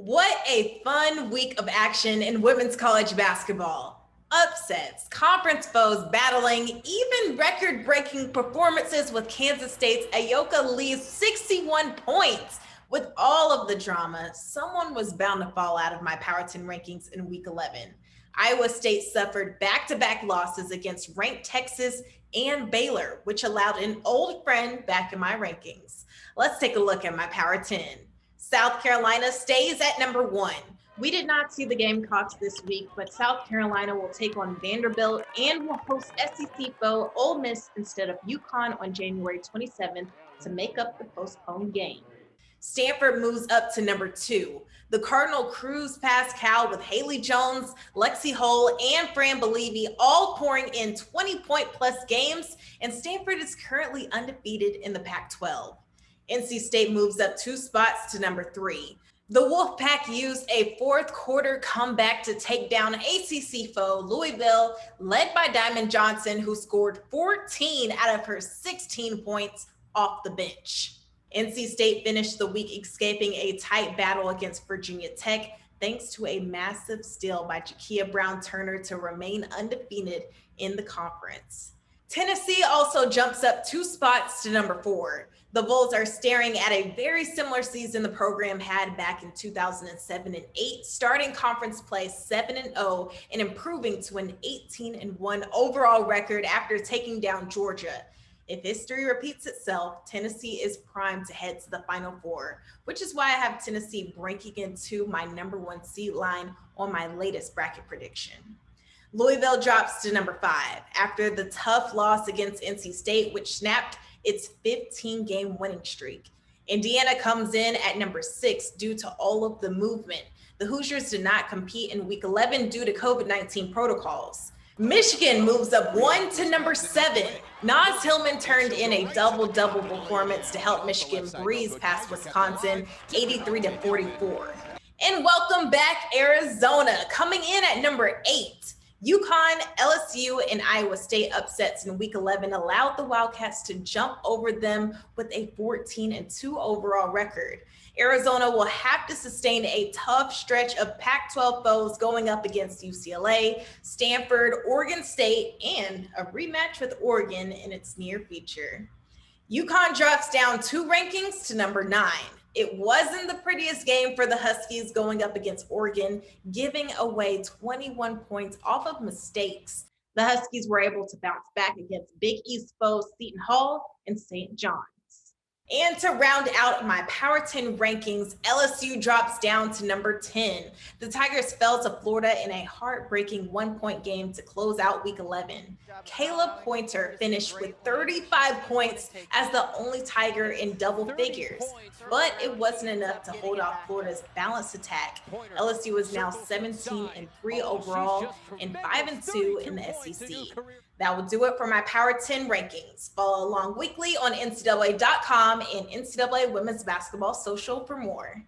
What a fun week of action in women's college basketball. Upsets, conference foes battling, even record-breaking performances with Kansas State's Ayoka Lee's 61 points. With all of the drama, someone was bound to fall out of my Power 10 rankings in week 11. Iowa State suffered back-to-back losses against ranked Texas and Baylor, which allowed an old friend back in my rankings. Let's take a look at my Power 10. South Carolina stays at number 1. We did not see the Gamecocks this week, but South Carolina will take on Vanderbilt and will host SEC foe Ole Miss instead of UConn on January 27th to make up the postponed game. Stanford moves up to number 2. The Cardinal cruise past Cal with Haley Jones, Lexi Hull, and Fran Believy all pouring in 20-point-plus games, and Stanford is currently undefeated in the Pac-12. NC State moves up 2 spots to number 3. The Wolfpack used a fourth quarter comeback to take down ACC foe Louisville, led by Diamond Johnson, who scored 14 out of her 16 points off the bench. NC State finished the week escaping a tight battle against Virginia Tech, thanks to a massive steal by Jakia Brown-Turner to remain undefeated in the conference. Tennessee also jumps up 2 spots to number 4. The Vols are staring at a very similar season the program had back in 2007 and 8, starting conference play 7-0 and improving to an 18-1 overall record after taking down Georgia. If history repeats itself, Tennessee is primed to head to the Final Four, which is why I have Tennessee breaking into my number 1 seed line on my latest bracket prediction. Louisville drops to number 5 after the tough loss against NC State, which snapped its 15-game winning streak. Indiana comes in at number 6 due to all of the movement. The Hoosiers did not compete in week 11 due to COVID-19 protocols. Michigan moves up 1 to number 7. Naz Hillman turned in a double-double performance to help Michigan breeze past Wisconsin 83-44. And welcome back, Arizona, coming in at number 8. UConn, LSU, and Iowa State upsets in week 11 allowed the Wildcats to jump over them with a 14-2 overall record. Arizona will have to sustain a tough stretch of Pac-12 foes going up against UCLA, Stanford, Oregon State, and a rematch with Oregon in its near future. UConn drops down 2 rankings to number 9. It wasn't the prettiest game for the Huskies going up against Oregon, giving away 21 points off of mistakes. The Huskies were able to bounce back against Big East foes Seton Hall and St. John's. And to round out my Power 10 rankings, LSU drops down to number 10. The Tigers fell to Florida in a heartbreaking 1-point game to close out week 11. Caleb Pointer finished with 35 points as the only Tiger in double figures, but it wasn't enough to hold off Florida's balanced attack. LSU is now 17-3 overall and 5-2 in the SEC. That will do it for my Power 10 rankings. Follow along weekly on NCAA.com and NCAA Women's Basketball Social for more.